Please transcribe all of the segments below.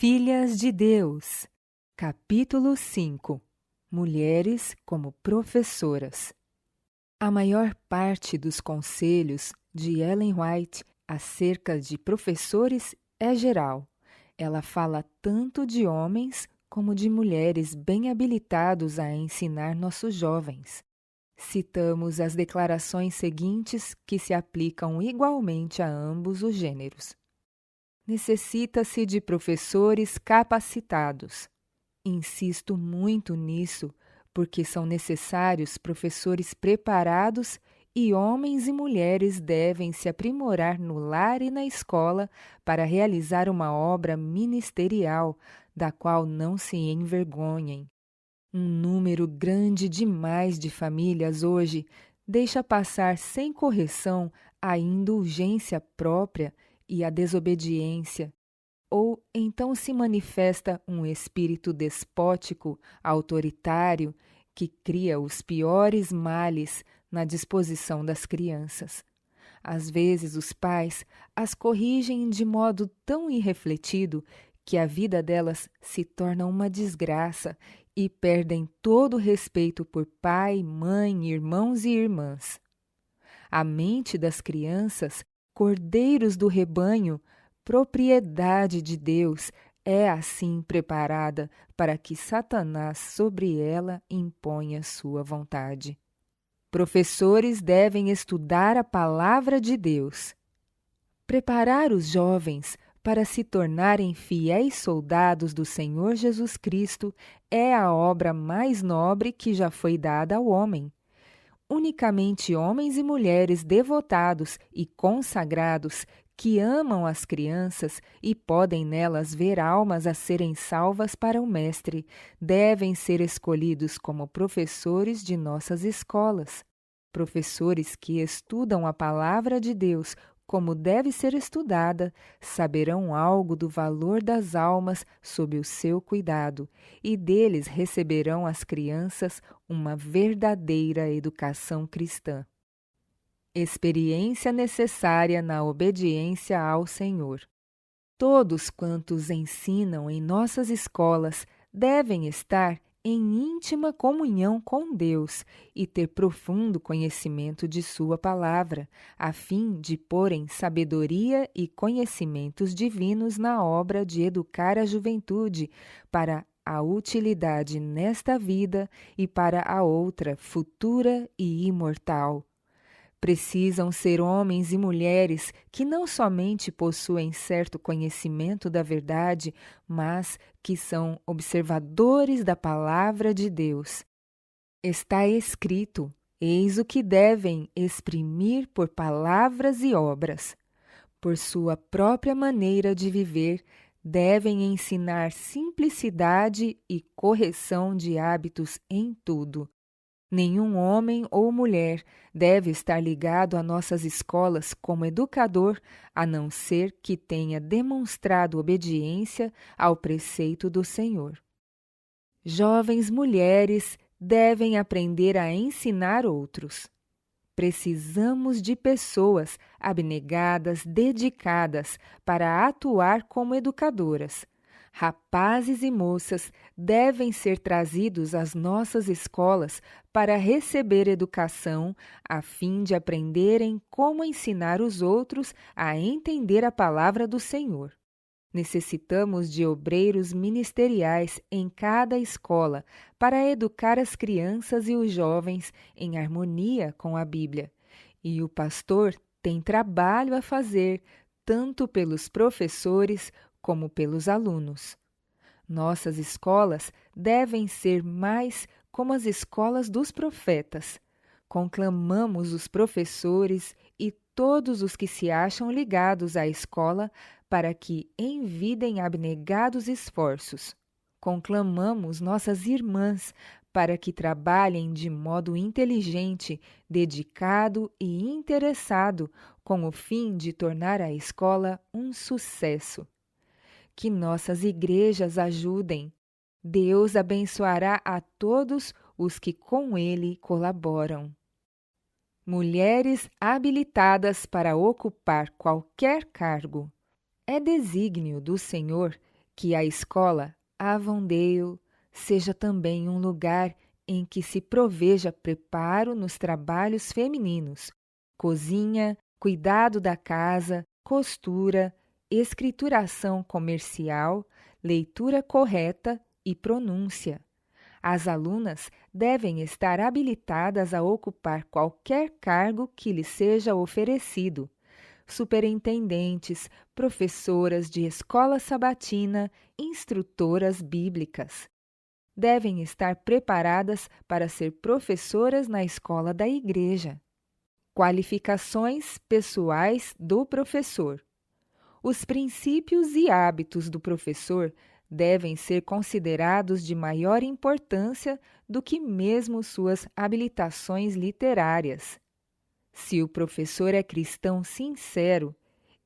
Filhas de Deus, capítulo 5. Mulheres como professoras. A maior parte dos conselhos de Ellen White acerca de professores é geral. Ela fala tanto de homens como de mulheres bem habilitados a ensinar nossos jovens. Citamos as declarações seguintes que se aplicam igualmente a ambos os gêneros. Necessita-se de professores capacitados. Insisto muito nisso, porque são necessários professores preparados e homens e mulheres devem se aprimorar no lar e na escola para realizar uma obra ministerial, da qual não se envergonhem. Um número grande demais de famílias hoje deixa passar sem correção a indulgência própria e a desobediência, ou então se manifesta um espírito despótico, autoritário, que cria os piores males na disposição das crianças. Às vezes os pais as corrigem de modo tão irrefletido que a vida delas se torna uma desgraça e perdem todo o respeito por pai, mãe, irmãos e irmãs. A mente das crianças, cordeiros do rebanho, propriedade de Deus, é assim preparada para que Satanás sobre ela imponha sua vontade. Professores devem estudar a palavra de Deus. Preparar os jovens para se tornarem fiéis soldados do Senhor Jesus Cristo é a obra mais nobre que já foi dada ao homem. Unicamente homens e mulheres devotados e consagrados que amam as crianças e podem nelas ver almas a serem salvas para o Mestre, devem ser escolhidos como professores de nossas escolas. Professores que estudam a palavra de Deus como deve ser estudada, saberão algo do valor das almas sob o seu cuidado, e deles receberão as crianças uma verdadeira educação cristã. Experiência necessária na obediência ao Senhor. Todos quantos ensinam em nossas escolas devem estar em íntima comunhão com Deus e ter profundo conhecimento de sua palavra, a fim de porem sabedoria e conhecimentos divinos na obra de educar a juventude para a utilidade nesta vida e para a outra futura e imortal. Precisam ser homens e mulheres que não somente possuem certo conhecimento da verdade, mas que são observadores da palavra de Deus. Está escrito: eis o que devem exprimir por palavras e obras. Por sua própria maneira de viver, devem ensinar simplicidade e correção de hábitos em tudo. Nenhum homem ou mulher deve estar ligado a nossas escolas como educador, a não ser que tenha demonstrado obediência ao preceito do Senhor. Jovens mulheres devem aprender a ensinar outros. Precisamos de pessoas abnegadas, dedicadas, para atuar como educadoras. Rapazes e moças devem ser trazidos às nossas escolas para receber educação, a fim de aprenderem como ensinar os outros a entender a palavra do Senhor. Necessitamos de obreiros ministeriais em cada escola para educar as crianças e os jovens em harmonia com a Bíblia. E o pastor tem trabalho a fazer, tanto pelos professores como pelos alunos. Nossas escolas devem ser mais como as escolas dos profetas. Conclamamos os professores e todos os que se acham ligados à escola para que envidem abnegados esforços. Conclamamos nossas irmãs para que trabalhem de modo inteligente, dedicado e interessado, com o fim de tornar a escola um sucesso. Que nossas igrejas ajudem. Deus abençoará a todos os que com ele colaboram. Mulheres habilitadas para ocupar qualquer cargo. É desígnio do Senhor Que a escola Avondale seja também um lugar em que se proveja preparo nos trabalhos femininos, cozinha, cuidado da casa, costura, escrituração comercial, leitura correta e pronúncia. As alunas devem estar habilitadas a ocupar qualquer cargo que lhes seja oferecido. Superintendentes, professoras de escola sabatina, instrutoras bíblicas. Devem estar preparadas para ser professoras na escola da igreja. Qualificações pessoais do professor. Os princípios e hábitos do professor devem ser considerados de maior importância do que mesmo suas habilitações literárias. Se o professor é cristão sincero,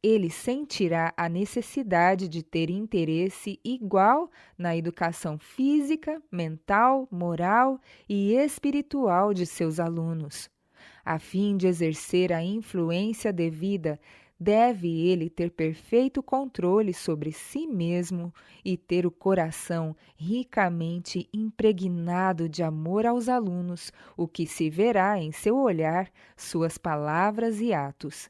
ele sentirá a necessidade de ter interesse igual na educação física, mental, moral e espiritual de seus alunos. A fim de exercer a influência devida, deve ele ter perfeito controle sobre si mesmo e ter o coração ricamente impregnado de amor aos alunos, o que se verá em seu olhar, suas palavras e atos.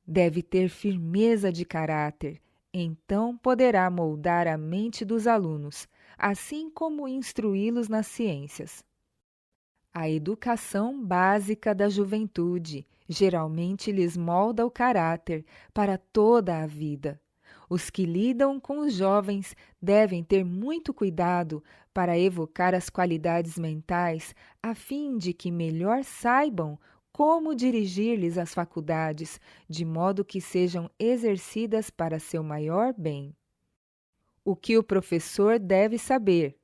Deve ter firmeza de caráter, então poderá moldar a mente dos alunos, assim como instruí-los nas ciências. A educação básica da juventude geralmente lhes molda o caráter para toda a vida. Os que lidam com os jovens devem ter muito cuidado para evocar as qualidades mentais, a fim de que melhor saibam como dirigir-lhes as faculdades, de modo que sejam exercidas para seu maior bem. O que o professor deve saber?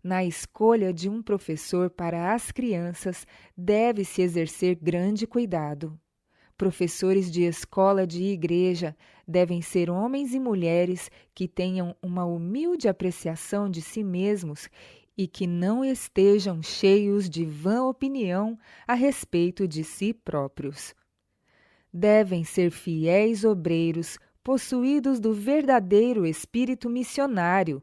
Na escolha de um professor para as crianças, deve-se exercer grande cuidado. Professores de escola de igreja devem ser homens e mulheres que tenham uma humilde apreciação de si mesmos e que não estejam cheios de vã opinião a respeito de si próprios. Devem ser fiéis obreiros, possuídos do verdadeiro espírito missionário,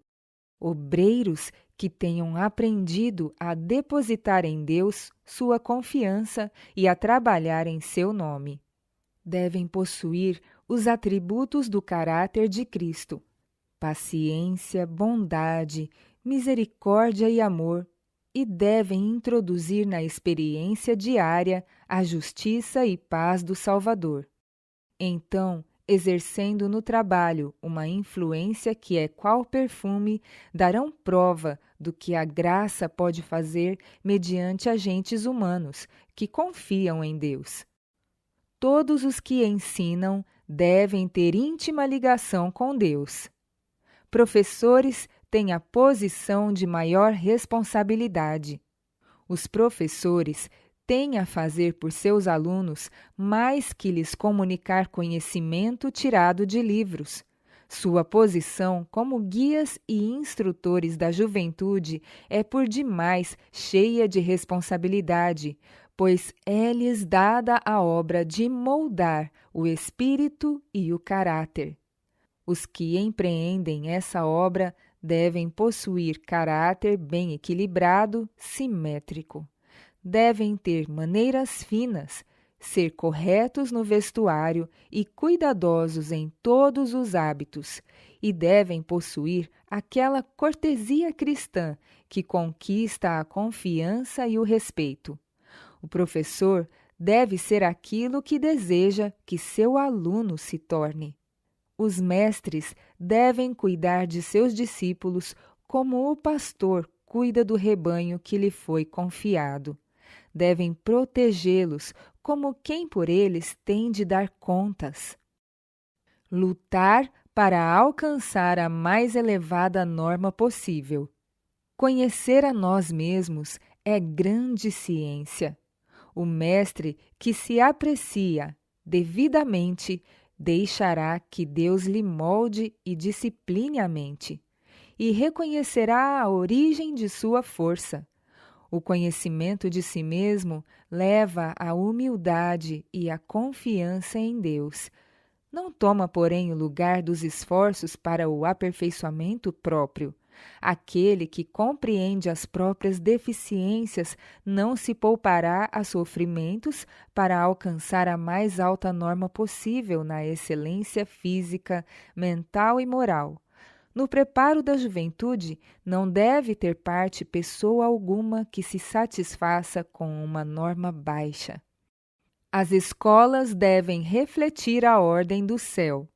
obreiros que tenham aprendido a depositar em Deus sua confiança e a trabalhar em seu nome. Devem possuir os atributos do caráter de Cristo: paciência, bondade, misericórdia e amor, e devem introduzir na experiência diária a justiça e paz do Salvador. Então, exercendo no trabalho uma influência que é qual perfume, darão prova do que a graça pode fazer mediante agentes humanos que confiam em Deus. Todos os que ensinam devem ter íntima ligação com Deus. Professores têm a posição de maior responsabilidade. Os professores têm a fazer por seus alunos mais que lhes comunicar conhecimento tirado de livros. Sua posição como guias e instrutores da juventude é por demais cheia de responsabilidade, pois é-lhes dada a obra de moldar o espírito e o caráter. Os que empreendem essa obra devem possuir caráter bem equilibrado, simétrico. Devem ter maneiras finas, ser corretos no vestuário e cuidadosos em todos os hábitos, e devem possuir aquela cortesia cristã que conquista a confiança e o respeito. O professor deve ser aquilo que deseja que seu aluno se torne. Os mestres devem cuidar de seus discípulos como o pastor cuida do rebanho que lhe foi confiado. Devem protegê-los como quem por eles tem de dar contas. Lutar para alcançar a mais elevada norma possível. Conhecer a nós mesmos é grande ciência. O mestre que se aprecia devidamente deixará que Deus lhe molde e discipline a mente, e reconhecerá a origem de sua força. O conhecimento de si mesmo leva à humildade e à confiança em Deus. não toma, porém, o lugar dos esforços para o aperfeiçoamento próprio. Aquele que compreende as próprias deficiências não se poupará a sofrimentos para alcançar a mais alta norma possível na excelência física, mental e moral. No preparo da juventude, não deve ter parte pessoa alguma que se satisfaça com uma norma baixa. As escolas devem refletir a ordem do céu.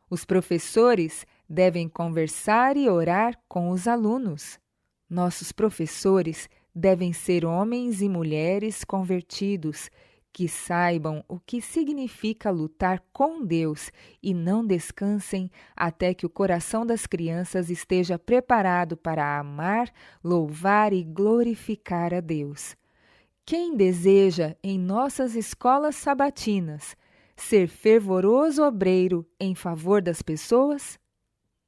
Os professores devem conversar e orar com os alunos. Nossos professores devem ser homens e mulheres convertidos, que saibam o que significa lutar com Deus e não descansem até que o coração das crianças esteja preparado para amar, louvar e glorificar a Deus. Quem deseja, em nossas escolas sabatinas, ser fervoroso obreiro em favor das pessoas?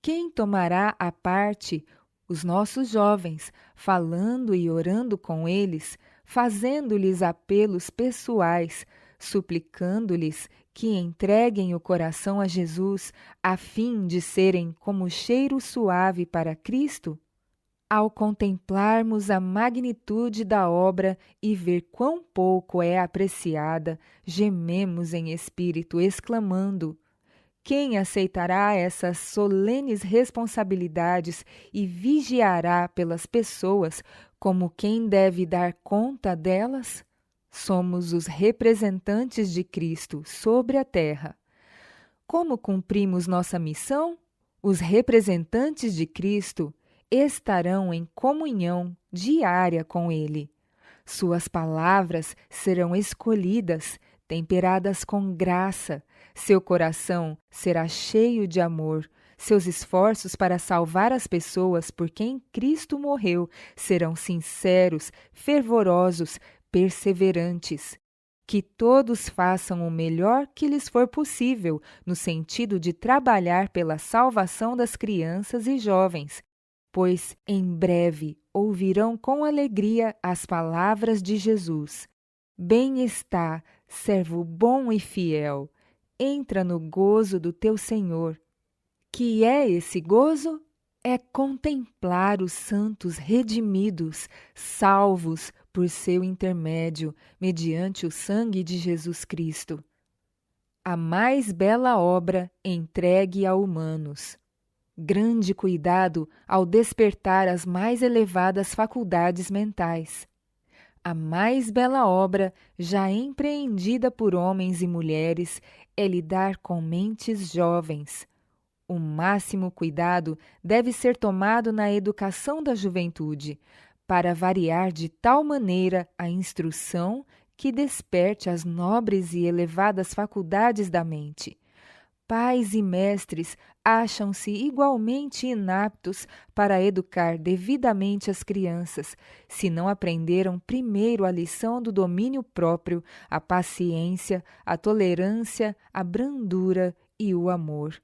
Quem tomará à parte os nossos jovens, falando e orando com eles, fazendo-lhes apelos pessoais, suplicando-lhes que entreguem o coração a Jesus, a fim de serem como cheiro suave para Cristo? Ao contemplarmos a magnitude da obra e ver quão pouco é apreciada, gememos em espírito, exclamando: quem aceitará essas solenes responsabilidades e vigiará pelas pessoas como quem deve dar conta delas? Somos os representantes de Cristo sobre a terra. Como cumprimos nossa missão? Os representantes de Cristo estarão em comunhão diária com Ele. Suas palavras serão escolhidas, temperadas com graça. Seu coração será cheio de amor. Seus esforços para salvar as pessoas por quem Cristo morreu serão sinceros, fervorosos, perseverantes. Que todos façam o melhor que lhes for possível, no sentido de trabalhar pela salvação das crianças e jovens, pois em breve ouvirão com alegria as palavras de Jesus. Bem está, servo bom e fiel, entra no gozo do teu Senhor. Que é esse gozo? É contemplar os santos redimidos, salvos por seu intermédio, mediante o sangue de Jesus Cristo. A mais bela obra entregue a humanos. Grande cuidado ao despertar as mais elevadas faculdades mentais. A mais bela obra, já empreendida por homens e mulheres, é lidar com mentes jovens. O máximo cuidado deve ser tomado na educação da juventude, para variar de tal maneira a instrução que desperte as nobres e elevadas faculdades da mente. Pais e mestres acham-se igualmente inaptos para educar devidamente as crianças, se não aprenderam primeiro a lição do domínio próprio, a paciência, a tolerância, a brandura e o amor.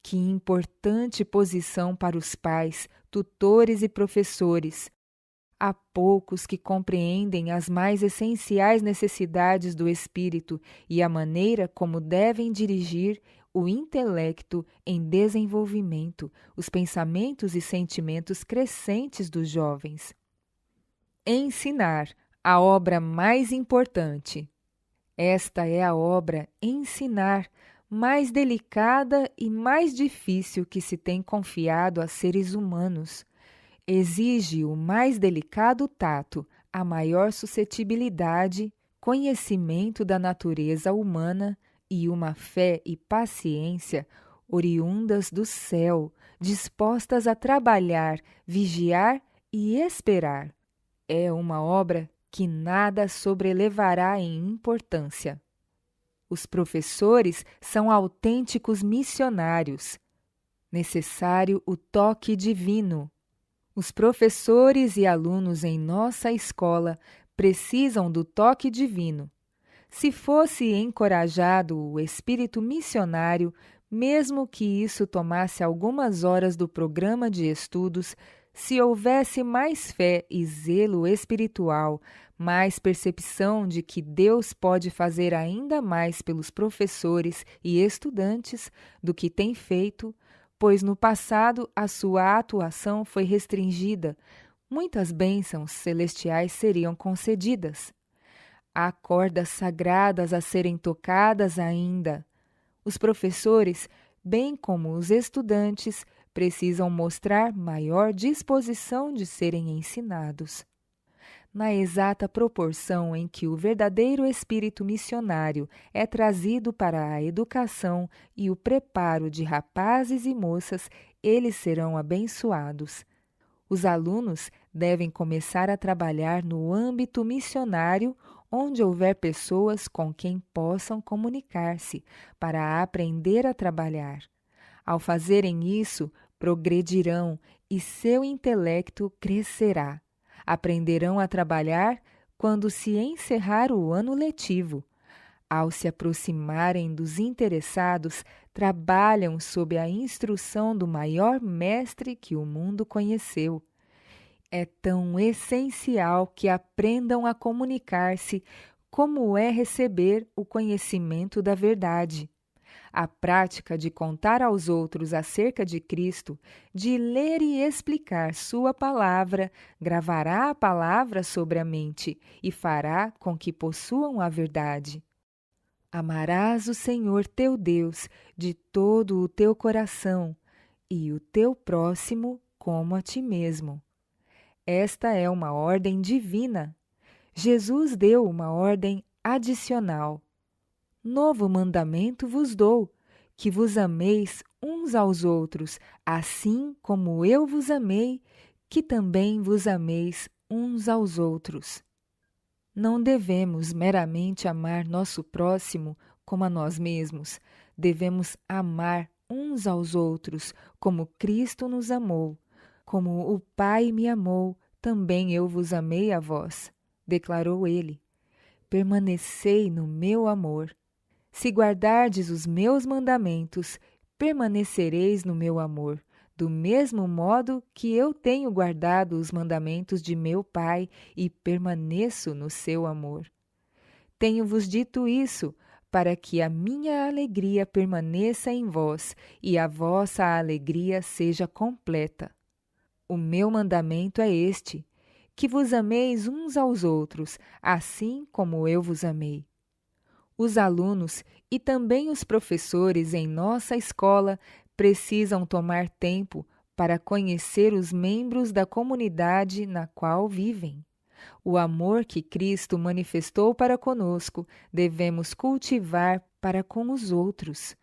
Que importante posição para os pais, tutores e professores! Há poucos que compreendem as mais essenciais necessidades do espírito e a maneira como devem dirigir o intelecto em desenvolvimento, os pensamentos e sentimentos crescentes dos jovens. Ensinar, a obra mais importante. Esta é a obra, ensinar, mais delicada e mais difícil que se tem confiado a seres humanos. Exige o mais delicado tato, a maior suscetibilidade, conhecimento da natureza humana e uma fé e paciência oriundas do céu, dispostas a trabalhar, vigiar e esperar. É uma obra que nada sobrelevará em importância. Os professores são autênticos missionários. Necessário o toque divino. Os professores e alunos em nossa escola precisam do toque divino. Se fosse encorajado o espírito missionário, mesmo que isso tomasse algumas horas do programa de estudos, Se houvesse mais fé e zelo espiritual, mais percepção de que Deus pode fazer ainda mais pelos professores e estudantes do que tem feito, pois no passado a sua atuação foi restringida, muitas bênçãos celestiais seriam concedidas. Há cordas sagradas a serem tocadas ainda. Os professores, bem como os estudantes, precisam mostrar maior disposição de serem ensinados. Na exata proporção em que o verdadeiro espírito missionário é trazido para a educação e o preparo de rapazes e moças, eles serão abençoados. Os alunos devem começar a trabalhar no âmbito missionário, onde houver pessoas com quem possam comunicar-se, para aprender a trabalhar. Ao fazerem isso, progredirão e seu intelecto crescerá. Aprenderão a trabalhar quando se encerrar o ano letivo. Ao se aproximarem dos interessados, trabalham sob a instrução do maior mestre que o mundo conheceu. É tão essencial que aprendam a comunicar-se como é receber o conhecimento da verdade. A prática de contar aos outros acerca de Cristo, de ler e explicar sua palavra, gravará a palavra sobre a mente e fará com que possuam a verdade. Amarás o Senhor teu Deus de todo o teu coração e o teu próximo como a ti mesmo. Esta é uma ordem divina. Jesus deu uma ordem adicional. Novo mandamento vos dou, que vos ameis uns aos outros, assim como eu vos amei, que também vos ameis uns aos outros. Não devemos meramente amar nosso próximo como a nós mesmos. Devemos amar uns aos outros como Cristo nos amou. Como o Pai me amou, também eu vos amei a vós, declarou ele. Permanecei no meu amor. Se guardardes os meus mandamentos, permanecereis no meu amor, do mesmo modo que eu tenho guardado os mandamentos de meu Pai e permaneço no seu amor. Tenho-vos dito isso, para que a minha alegria permaneça em vós e a vossa alegria seja completa. O meu mandamento é este, que vos ameis uns aos outros, assim como eu vos amei. Os alunos e também os professores em nossa escola precisam tomar tempo para conhecer os membros da comunidade na qual vivem. O amor que Cristo manifestou para conosco devemos cultivar para com os outros.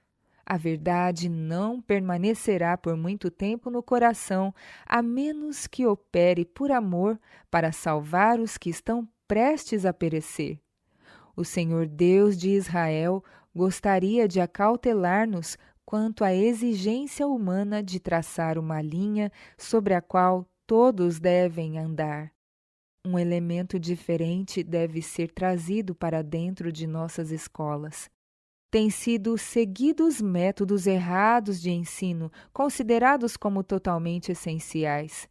A verdade não permanecerá por muito tempo no coração, a menos que opere por amor para salvar os que estão prestes a perecer. O Senhor Deus de Israel gostaria de acautelar-nos quanto à exigência humana de traçar uma linha sobre a qual todos devem andar. Um elemento diferente deve ser trazido para dentro de nossas escolas. Têm sido seguidos métodos errados de ensino, considerados como totalmente essenciais.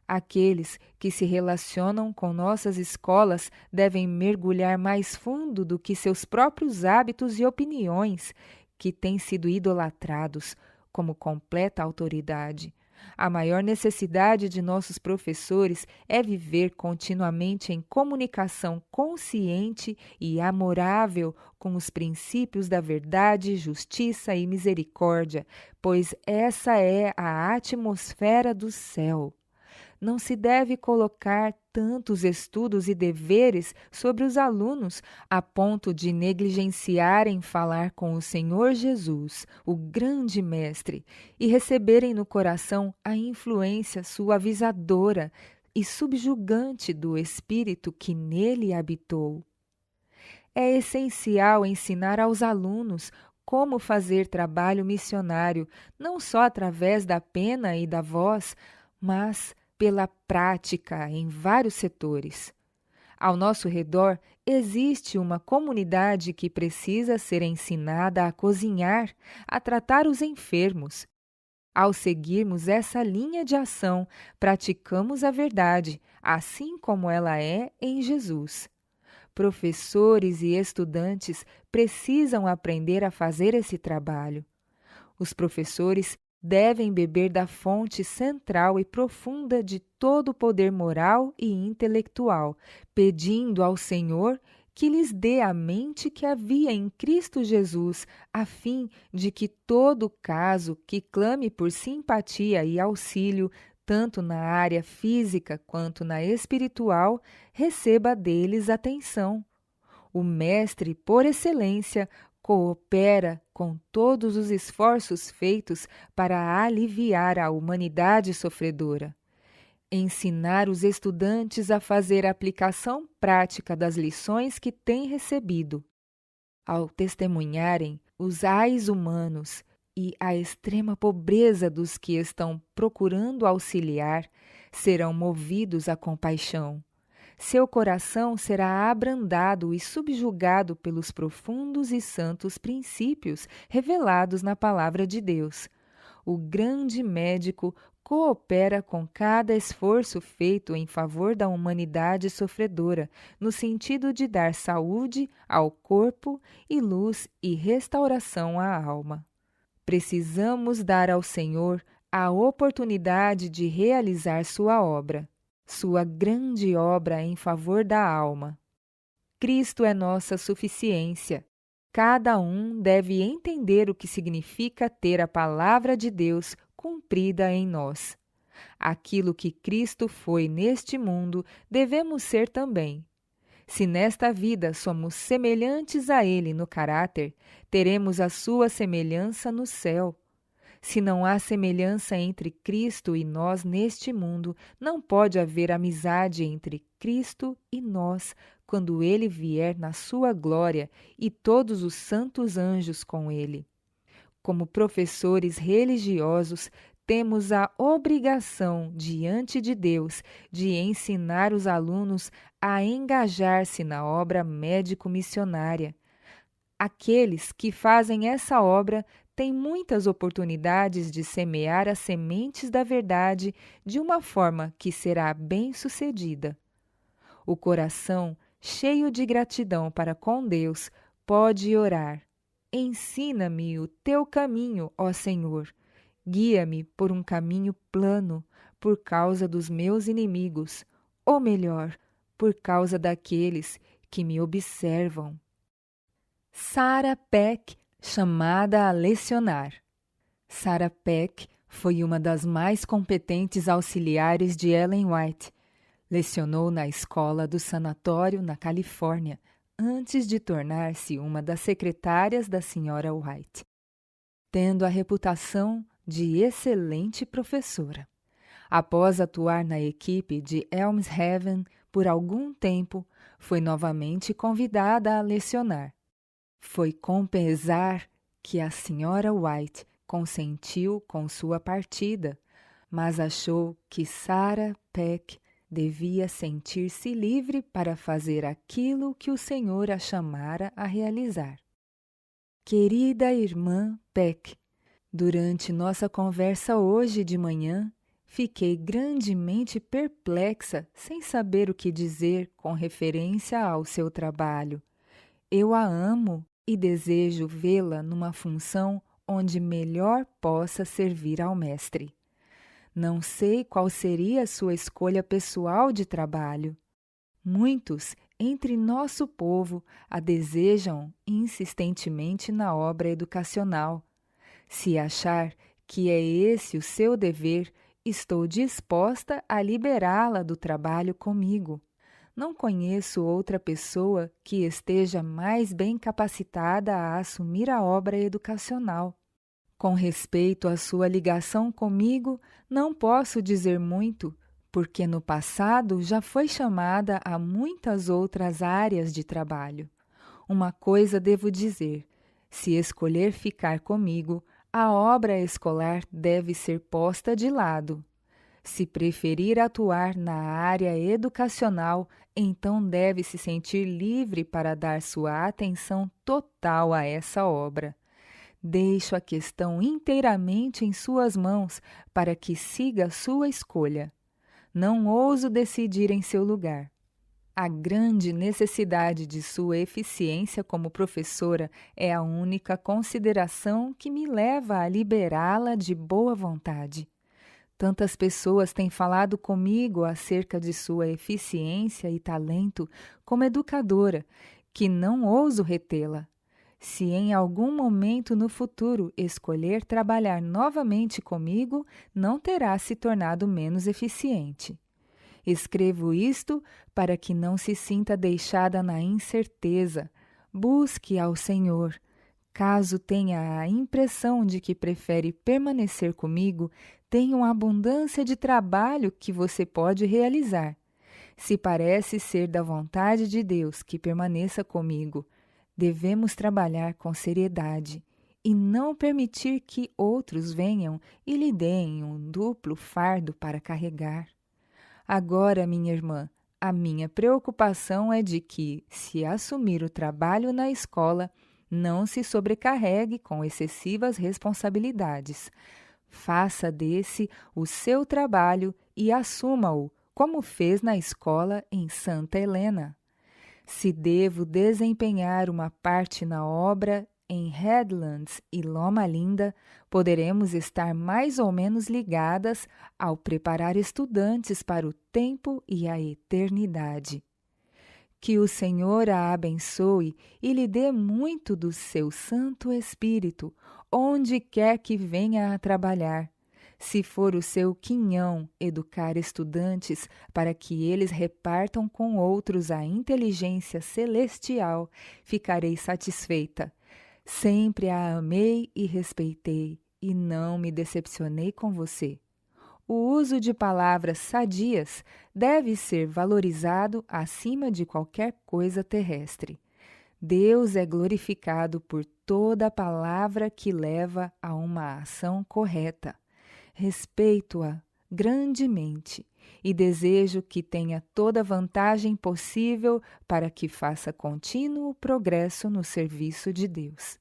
Aqueles que se relacionam com nossas escolas devem mergulhar mais fundo do que seus próprios hábitos e opiniões, que têm sido idolatrados como completa autoridade. A maior necessidade de nossos professores é viver continuamente em comunicação consciente e amorável com os princípios da verdade, justiça e misericórdia, pois essa é a atmosfera do céu. Não se deve colocar tantos estudos e deveres sobre os alunos a ponto de negligenciarem falar com o Senhor Jesus, o grande Mestre, e receberem no coração a influência suavizadora e subjugante do Espírito que nele habitou. É essencial ensinar aos alunos como fazer trabalho missionário, não só através da pena e da voz, mas pela prática em vários setores. Ao nosso redor existe uma comunidade que precisa ser ensinada a cozinhar, a tratar os enfermos. Ao seguirmos essa linha de ação, praticamos a verdade, assim como ela é em Jesus. Professores e estudantes precisam aprender a fazer esse trabalho. Os professores devem beber da fonte central e profunda de todo o poder moral e intelectual, pedindo ao Senhor que lhes dê a mente que havia em Cristo Jesus, a fim de que todo caso que clame por simpatia e auxílio, tanto na área física quanto na espiritual, receba deles atenção. O mestre, por excelência, coopera com todos os esforços feitos para aliviar a humanidade sofredora. Ensinar os estudantes a fazer a aplicação prática das lições que têm recebido. Ao testemunharem os ais humanos e a extrema pobreza dos que estão procurando auxiliar, serão movidos à compaixão. Seu coração será abrandado e subjugado pelos profundos e santos princípios revelados na Palavra de Deus. O grande médico coopera com cada esforço feito em favor da humanidade sofredora, no sentido de dar saúde ao corpo e luz e restauração à alma. Precisamos dar ao Senhor a oportunidade de realizar sua obra. Sua grande obra em favor da alma. Cristo é nossa suficiência. Cada um deve entender o que significa ter a palavra de Deus cumprida em nós. Aquilo que Cristo foi neste mundo, devemos ser também. Se nesta vida somos semelhantes a Ele no caráter, teremos a sua semelhança no céu. Se não há semelhança entre Cristo e nós neste mundo, não pode haver amizade entre Cristo e nós, quando Ele vier na sua glória e todos os santos anjos com Ele. Como professores religiosos, temos a obrigação diante de Deus de ensinar os alunos a engajar-se na obra médico-missionária. Aqueles que fazem essa obra têm muitas oportunidades de semear as sementes da verdade de uma forma que será bem-sucedida. O coração, cheio de gratidão para com Deus, pode orar: ensina-me o teu caminho, ó Senhor. Guia-me por um caminho plano, por causa dos meus inimigos, ou melhor, por causa daqueles que me observam. Sarah Peck, chamada a lecionar. Sarah Peck foi uma das mais competentes auxiliares de Ellen White. Lecionou na escola do sanatório na Califórnia, antes de tornar-se uma das secretárias da Sra. White, tendo a reputação de excelente professora. Após atuar na equipe de Elms Haven por algum tempo, foi novamente convidada a lecionar. Foi com pesar que a Sra. White consentiu com sua partida, mas achou que Sarah Peck devia sentir-se livre para fazer aquilo que o Senhor a chamara a realizar. Querida irmã Peck, durante nossa conversa hoje de manhã, fiquei grandemente perplexa sem saber o que dizer com referência ao seu trabalho. Eu a amo e desejo vê-la numa função onde melhor possa servir ao Mestre. Não sei qual seria a sua escolha pessoal de trabalho. Muitos entre nosso povo a desejam insistentemente na obra educacional. Se achar que é esse o seu dever, estou disposta a liberá-la do trabalho comigo. Não conheço outra pessoa que esteja mais bem capacitada a assumir a obra educacional. Com respeito à sua ligação comigo, não posso dizer muito, porque no passado já foi chamada a muitas outras áreas de trabalho. Uma coisa devo dizer: se escolher ficar comigo, a obra escolar deve ser posta de lado. Se preferir atuar na área educacional, então deve se sentir livre para dar sua atenção total a essa obra. Deixo a questão inteiramente em suas mãos para que siga a sua escolha. Não ouso decidir em seu lugar. A grande necessidade de sua eficiência como professora é a única consideração que me leva a liberá-la de boa vontade. Tantas pessoas têm falado comigo acerca de sua eficiência e talento como educadora, que não ouso retê-la. Se em algum momento no futuro escolher trabalhar novamente comigo, não terá se tornado menos eficiente. Escrevo isto para que não se sinta deixada na incerteza. Busque ao Senhor. Caso tenha a impressão de que prefere permanecer comigo, tem uma abundância de trabalho que você pode realizar. Se parece ser da vontade de Deus que permaneça comigo, devemos trabalhar com seriedade e não permitir que outros venham e lhe deem um duplo fardo para carregar. Agora, minha irmã, a minha preocupação é de que, se assumir o trabalho na escola, não se sobrecarregue com excessivas responsabilidades. Faça desse o seu trabalho e assuma-o, como fez na escola em Santa Helena. Se devo desempenhar uma parte na obra em Headlands e Loma Linda, poderemos estar mais ou menos ligadas ao preparar estudantes para o tempo e a eternidade. Que o Senhor a abençoe e lhe dê muito do seu Santo Espírito, onde quer que venha a trabalhar. Se for o seu quinhão educar estudantes para que eles repartam com outros a inteligência celestial, ficarei satisfeita. Sempre a amei e respeitei, e não me decepcionei com você. O uso de palavras sadias deve ser valorizado acima de qualquer coisa terrestre. Deus é glorificado por toda palavra que leva a uma ação correta. Respeito-a grandemente e desejo que tenha toda a vantagem possível para que faça contínuo progresso no serviço de Deus.